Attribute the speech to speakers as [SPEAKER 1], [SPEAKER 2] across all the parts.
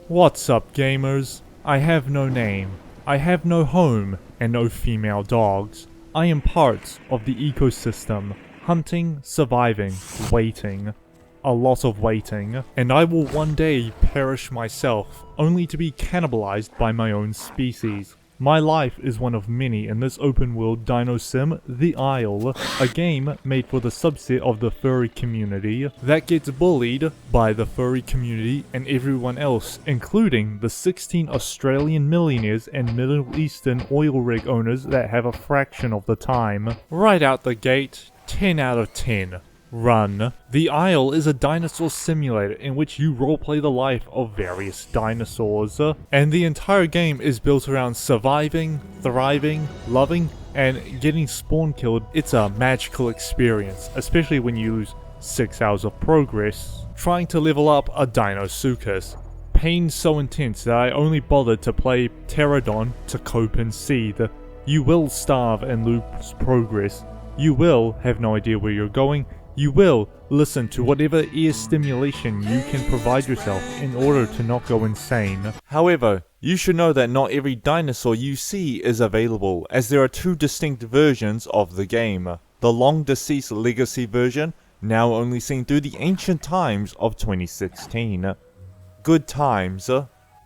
[SPEAKER 1] What's up, gamers? I have no name, I have no home, and no female dogs. I am part of the ecosystem, hunting, surviving, waiting. A lot of waiting, and I will one day perish myself, only to be cannibalized by my own species. My life is one of many in this open world dino sim, The Isle, a game made for the subset of the furry community that gets bullied by the furry community and everyone else, including the 16 Australian millionaires and Middle Eastern oil rig owners that have a fraction of the time. Right out the gate, 10 out of 10. Run. The Isle is a dinosaur simulator in which you roleplay the life of various dinosaurs, and the entire game is built around surviving, thriving, loving, and getting spawn killed. It's a magical experience, especially when you lose 6 hours of progress trying to level up a Dinosuchus. Pain so intense that I only bothered to play Pterodon to cope and seethe. You will starve and lose progress. You will have no idea where you're going. You will listen to whatever ear stimulation you can provide yourself in order to not go insane. However, you should know that not every dinosaur you see is available, as there are two distinct versions of the game. The long deceased legacy version, now only seen through the ancient times of 2016. Good times.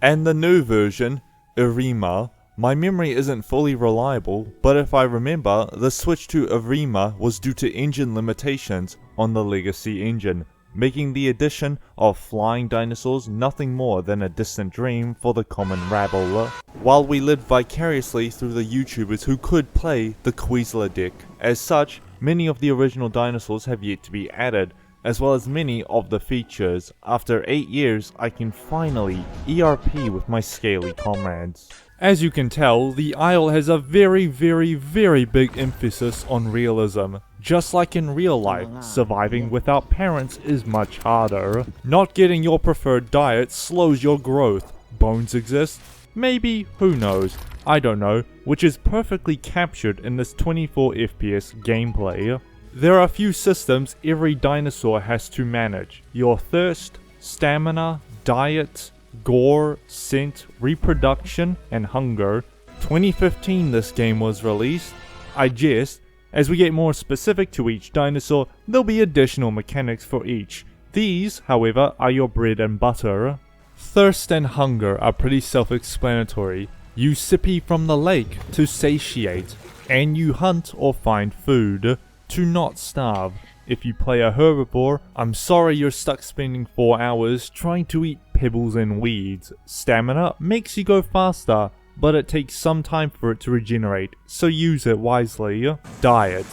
[SPEAKER 1] And the new version, Irima. My memory isn't fully reliable, but if I remember, the switch to Irima was due to engine limitations on the legacy engine, making the addition of flying dinosaurs nothing more than a distant dream for the common rabble, while we lived vicariously through the YouTubers who could play the Quizler deck. As such, many of the original dinosaurs have yet to be added, as well as many of the features. After 8 years, I can finally ERP with my scaly comrades. As you can tell, The Isle has a very big emphasis on realism. Just like in real life, surviving without parents is much harder. Not getting your preferred diet slows your growth. Bones exist? Maybe, who knows? I don't know, which is perfectly captured in this 24 FPS gameplay. There are a few systems every dinosaur has to manage. Your thirst, stamina, diet, gore, scent, reproduction, and hunger. 2015 this game was released. I jest. As we get more specific to each dinosaur, there'll be additional mechanics for each. These, however, are your bread and butter. Thirst and hunger are pretty self-explanatory. You sippy from the lake to satiate, and you hunt or find food to not starve. If you play a herbivore, I'm sorry you're stuck spending 4 hours trying to eat pebbles and weeds. Stamina makes you go faster, but it takes some time for it to regenerate, so use it wisely. Diet.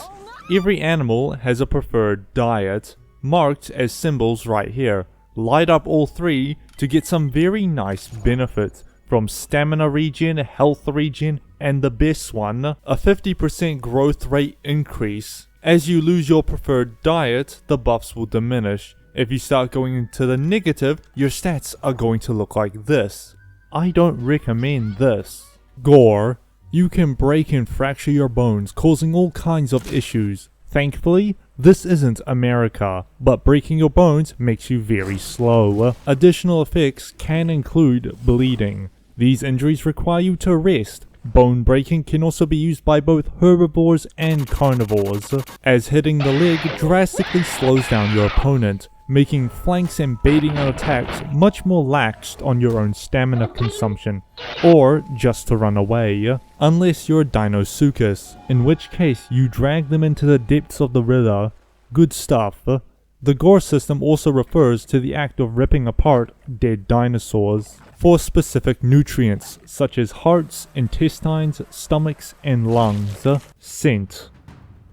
[SPEAKER 1] Every animal has a preferred diet, marked as symbols right here. Light up all three to get some very nice benefits, from stamina regen, health regen, and the best one, a 50% growth rate increase. As you lose your preferred diet, the buffs will diminish. If you start going into the negative, your stats are going to look like this. I don't recommend this. Gore. You can break and fracture your bones, causing all kinds of issues. Thankfully, this isn't America, but breaking your bones makes you very slow. Additional effects can include bleeding. These injuries require you to rest. Bone breaking can also be used by both herbivores and carnivores, as hitting the leg drastically slows down your opponent, making flanks and baiting out attacks much more laxed on your own stamina consumption, or just to run away, unless you're a Dinosuchus, in which case you drag them into the depths of the river. Good stuff. The gore system also refers to the act of ripping apart dead dinosaurs for specific nutrients such as hearts, intestines, stomachs, and lungs. Scent.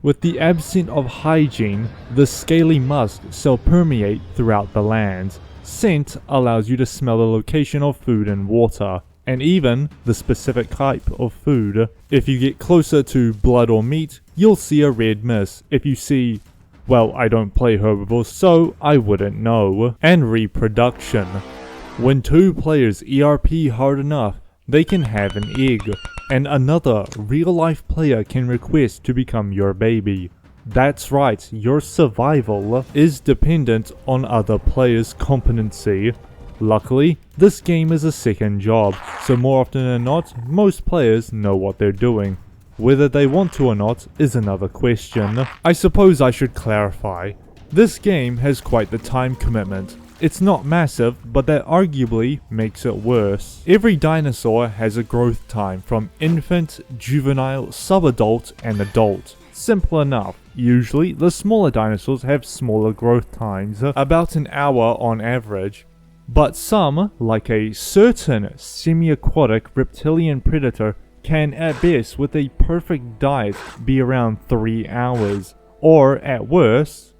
[SPEAKER 1] With the absence of hygiene, the scaly musk shall permeate throughout the land. Scent allows you to smell the location of food and water, and even the specific type of food. If you get closer to blood or meat, you'll see a red mist. If you see, well, I don't play herbivores, so I wouldn't know. And reproduction. When two players ERP hard enough, they can have an egg, and another real-life player can request to become your baby. That's right, your survival is dependent on other players' competency. Luckily, this game is a second job, so more often than not, most players know what they're doing. Whether they want to or not is another question. I suppose I should clarify. This game has quite the time commitment. It's not massive, but that arguably makes it worse. Every dinosaur has a growth time from infant, juvenile, subadult, and adult. Simple enough. Usually, the smaller dinosaurs have smaller growth times, about an hour on average. But some, like a certain semi-aquatic reptilian predator, can at best with a perfect diet be around 3 hours. Or at worst,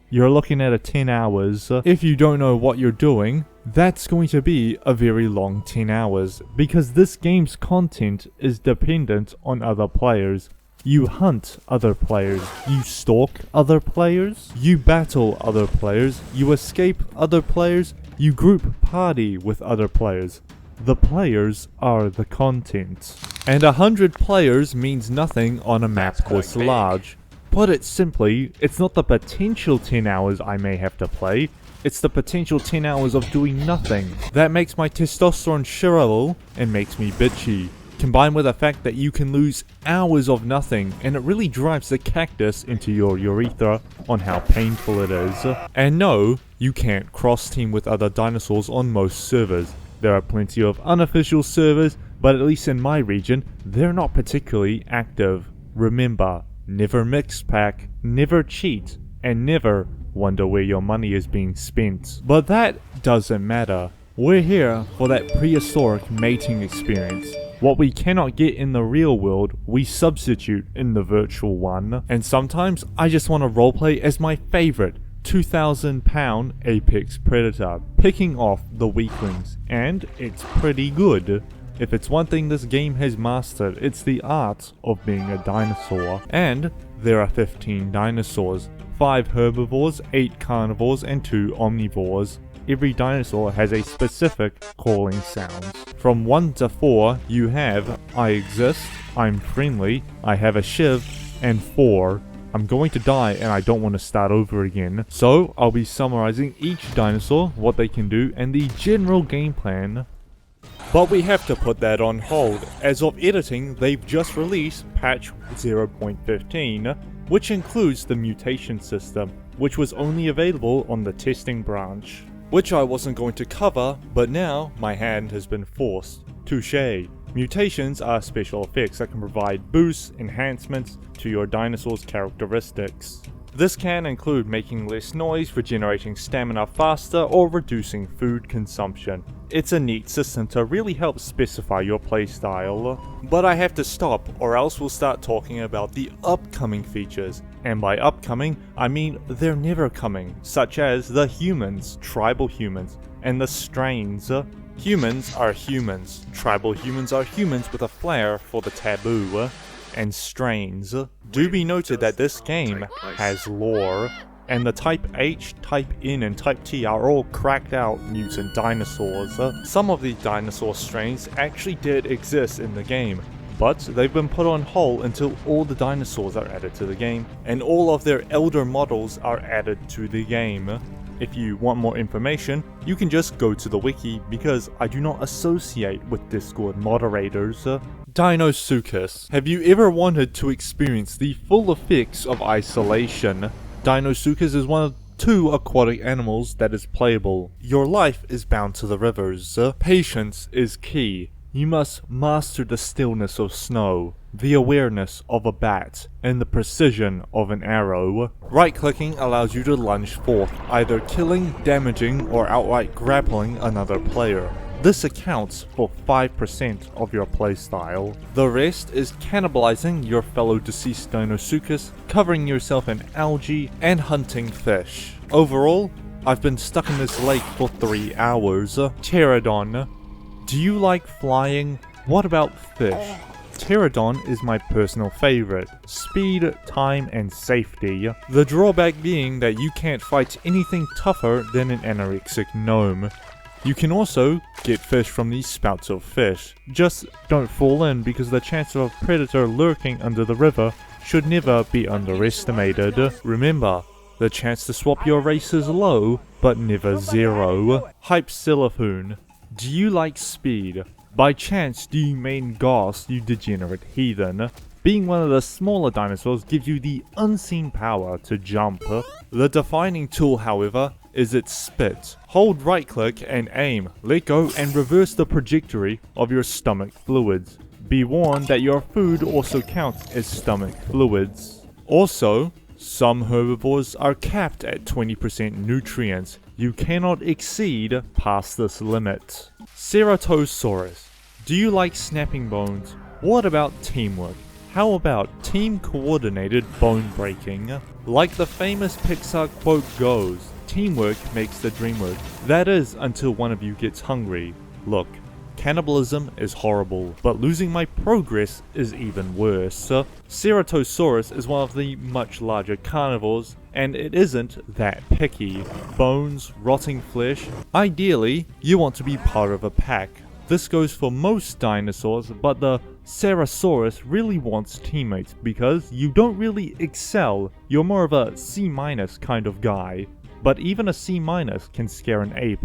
[SPEAKER 1] you're looking at 10 hours. If you don't know what you're doing, that's going to be a very long 10 hours, because this game's content is dependent on other players. You hunt other players, you stalk other players, you battle other players, you escape other players, you group party with other players. The players are the content. And 100 players means nothing on a map this large. Put it simply, it's not the potential 10 hours I may have to play, it's the potential 10 hours of doing nothing. That makes my testosterone shrivel and makes me bitchy. Combined with the fact that you can lose hours of nothing, and it really drives the cactus into your urethra on how painful it is. And no, you can't cross-team with other dinosaurs on most servers. There are plenty of unofficial servers, but at least in my region, they're not particularly active. Remember, never mix pack, never cheat, and never wonder where your money is being spent. But that doesn't matter. We're here for that prehistoric mating experience. What we cannot get in the real world, we substitute in the virtual one. And sometimes I just want to roleplay as my favorite 2,000 pound apex predator, picking off the weaklings, and it's pretty good. If it's one thing this game has mastered, it's the art of being a dinosaur. And there are 15 dinosaurs, 5 herbivores, 8 carnivores, and 2 omnivores. Every dinosaur has a specific calling sound. From 1 to 4, you have I exist, I'm friendly, I have a shiv, and 4. I'm going to die and I don't want to start over again. So I'll be summarizing each dinosaur, what they can do, and the general game plan. But we have to put that on hold. As of editing, they've just released patch 0.15, which includes the mutation system, which was only available on the testing branch. Which I wasn't going to cover, but now my hand has been forced. Touché. Mutations are special effects that can provide boosts, enhancements to your dinosaur's characteristics. This can include making less noise, regenerating stamina faster, or reducing food consumption. It's a neat system to really help specify your playstyle. But I have to stop, or else we'll start talking about the upcoming features. And by upcoming, I mean they're never coming, such as the humans, tribal humans, and the strains. Humans are humans, tribal humans are humans with a flair for the taboo, and strains. Do be noted that this game has lore, and the Type H, Type N, and Type T are all cracked out mutant dinosaurs. Some of the dinosaur strains actually did exist in the game, but they've been put on hold until all the dinosaurs are added to the game, and all of their elder models are added to the game. If you want more information, you can just go to the wiki, because I do not associate with Discord moderators. Dinosuchus. Have you ever wanted to experience the full effects of isolation? Dinosuchus is one of 2 aquatic animals that is playable. Your life is bound to the rivers. Patience is key. You must master the stillness of snow, the awareness of a bat, and the precision of an arrow. Right-clicking allows you to lunge forth, either killing, damaging, or outright grappling another player. This accounts for 5% of your playstyle. The rest is cannibalizing your fellow deceased Dinosuchus, covering yourself in algae, and hunting fish. Overall, I've been stuck in this lake for 3 hours. Pterodon. Do you like flying? What about fish? Pterodon is my personal favorite. Speed, time, and safety. The drawback being that you can't fight anything tougher than an anorexic gnome. You can also get fish from these spouts of fish. Just don't fall in, because the chance of a predator lurking under the river should never be underestimated. Remember, The chance to swap your race is low, but never zero. Hypsilophone. Do you like speed? By chance do you mean gas, you degenerate heathen? Being one of the smaller dinosaurs gives you the unseen power to jump. The defining tool, however, is its spit. Hold right click and aim, let go and reverse the trajectory of your stomach fluids. Be warned that your food also counts as stomach fluids. Also, some herbivores are capped at 20% nutrients. You cannot exceed past this limit. Ceratosaurus. Do you like snapping bones? What about teamwork? How about team coordinated bone breaking? Like the famous Pixar quote goes, teamwork makes the dream work. That is until one of you gets hungry. Look, cannibalism is horrible, but losing my progress is even worse. Ceratosaurus is one of the much larger carnivores, and it isn't that picky. Bones, rotting flesh. Ideally, you want to be part of a pack. This goes for most dinosaurs, but the Ceratosaurus really wants teammates because you don't really excel. You're more of a C- kind of guy. But even a C- can scare an A+.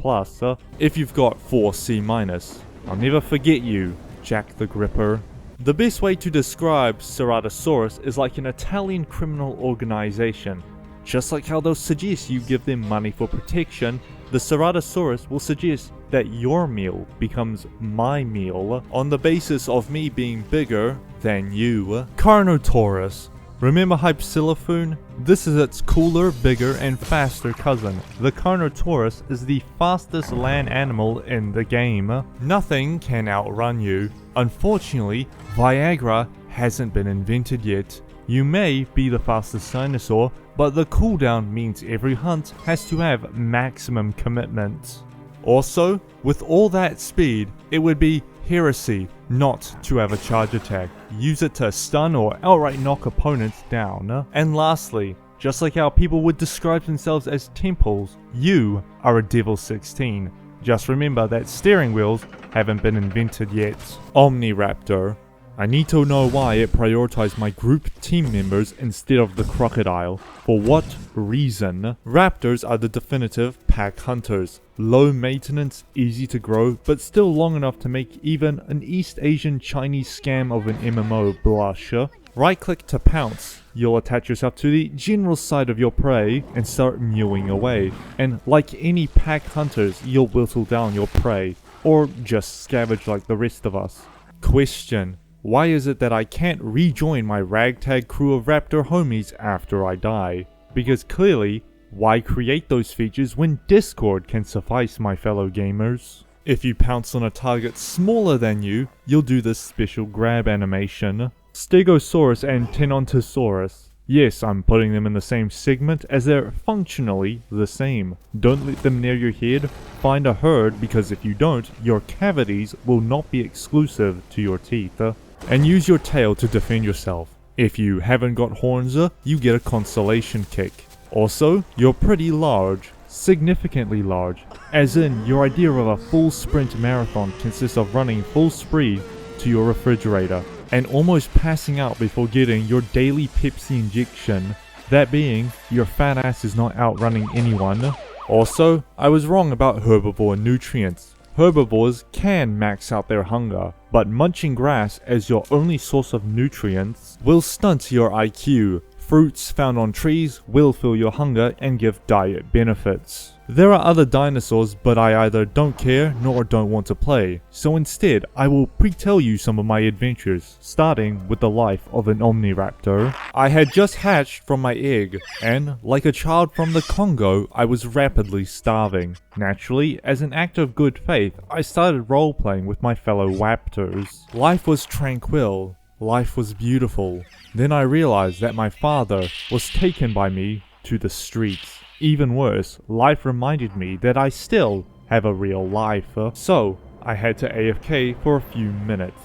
[SPEAKER 1] If you've got 4 C-. I'll never forget you, Jack the Gripper. The best way to describe Ceratosaurus is like an Italian criminal organization. Just like how they'll suggest you give them money for protection, the Ceratosaurus will suggest that your meal becomes my meal on the basis of me being bigger than you. Carnotaurus. Remember Hypsilophone? This is its cooler, bigger, and faster cousin. The Carnotaurus is the fastest land animal in the game. Nothing can outrun you. Unfortunately, Viagra hasn't been invented yet. You may be the fastest dinosaur, but the cooldown means every hunt has to have maximum commitment. Also, with all that speed, it would be heresy not to have a charge attack. Use it to stun or outright knock opponents down. And lastly, just like how people would describe themselves as temples, you are a Devil 16. Just remember that steering wheels haven't been invented yet. Omniraptor. I need to know why it prioritized my group team members instead of the crocodile. For what reason? Raptors are the definitive pack hunters. Low maintenance, easy to grow, but still long enough to make even an East Asian Chinese scam of an MMO blush. Right click to pounce. You'll attach yourself to the general side of your prey and start mewing away. And like any pack hunters, you'll whittle down your prey, or just scavenge like the rest of us. Question. Why is it that I can't rejoin my ragtag crew of raptor homies after I die? Because clearly, why create those features when Discord can suffice, my fellow gamers? If you pounce on a target smaller than you, you'll do this special grab animation. Stegosaurus and Tenontosaurus. Yes, I'm putting them in the same segment as they're functionally the same. Don't let them near your head. Find a herd, because if you don't, your cavities will not be exclusive to your teeth. And use your tail to defend yourself. If you haven't got horns, you get a consolation kick. Also, you're pretty large. Significantly large. As in, your idea of a full sprint marathon consists of running full speed to your refrigerator and almost passing out before getting your daily Pepsi injection. That being, your fat ass is not outrunning anyone. Also, I was wrong about herbivore nutrients. Herbivores can max out their hunger, but munching grass as your only source of nutrients will stunt your IQ. Fruits found on trees will fill your hunger and give diet benefits. There are other dinosaurs, but I either don't care nor don't want to play, so instead I will pre-tell you some of my adventures, starting with the life of an Omniraptor. I had just hatched from my egg, and like a child from the Congo, I was rapidly starving. Naturally, as an act of good faith, I started role-playing with my fellow Raptors. Life was tranquil. Life was beautiful. Then I realized that my father was taken by me to the streets. Even worse, life reminded me that I still have a real life. So, I had to AFK for a few minutes.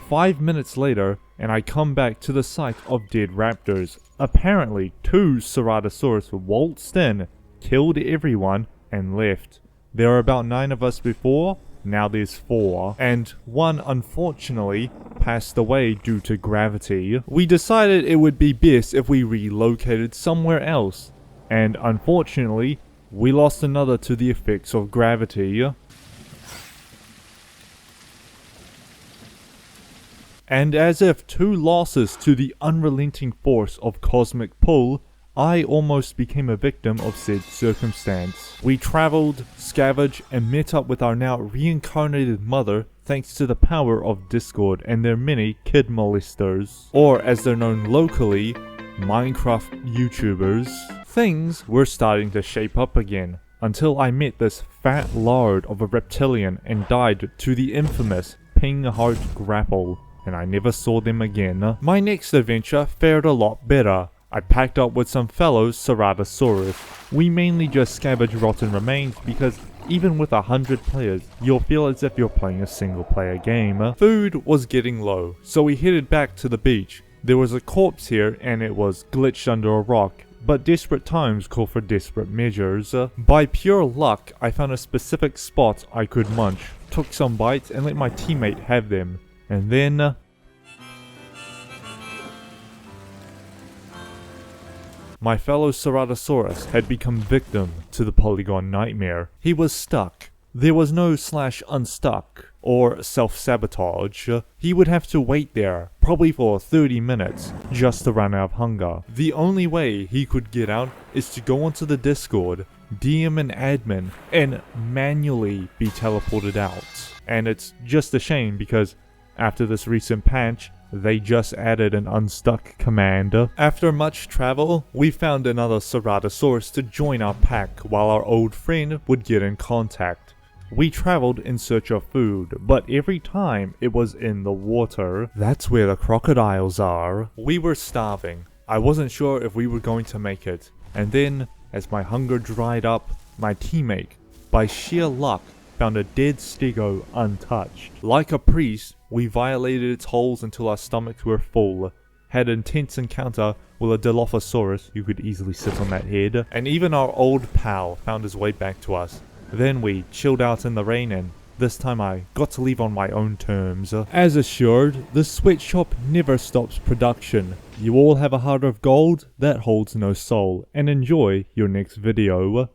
[SPEAKER 1] 5 minutes later, and I come back to the site of dead raptors. Apparently, 2 Ceratosaurus waltzed in, killed everyone, and left. There were about 9 of us before, now there's 4, and 1 unfortunately passed away due to gravity. We decided it would be best if we relocated somewhere else. and unfortunately, we lost another to the effects of gravity. And as if 2 losses to the unrelenting force of cosmic pull, I almost became a victim of said circumstance. We travelled, scavenged, and met up with our now reincarnated mother thanks to the power of Discord and their many kid molesters, or as they're known locally, Minecraft YouTubers. Things were starting to shape up again, until I met this fat lard of a reptilian and died to the infamous Ping Heart Grapple, and I never saw them again. My next adventure fared a lot better. I packed up with some fellow Ceratosaurus. We mainly just scavenged rotten remains because even with 100 players, you'll feel as if you're playing a single player game. Food was getting low, so we headed back to the beach. There was a corpse here and it was glitched under a rock, but desperate times call for desperate measures. By pure luck, I found a specific spot I could munch, took some bites and let my teammate have them, and then my fellow Ceratosaurus had become victim to the polygon nightmare. He was stuck. There was no /unstuck or self-sabotage. He would have to wait there, probably for 30 minutes, just to run out of hunger. The only way he could get out is to go onto the Discord, DM an admin, and manually be teleported out. And it's just a shame because after this recent patch, they just added an unstuck command. After much travel, we found another Ceratosaurus to join our pack while our old friend would get in contact. We traveled in search of food, but every time it was in the water. That's where the crocodiles are. We were starving. I wasn't sure if we were going to make it. And then, as my hunger dried up, my teammate, by sheer luck, found a dead stego untouched. Like a priest, we violated its holes until our stomachs were full, had an intense encounter with a Dilophosaurus who could easily sit on that head, and even our old pal found his way back to us. Then we chilled out in the rain and this time I got to leave on my own terms. As assured, the sweatshop never stops production. You all have a heart of gold that holds no soul, and enjoy your next video.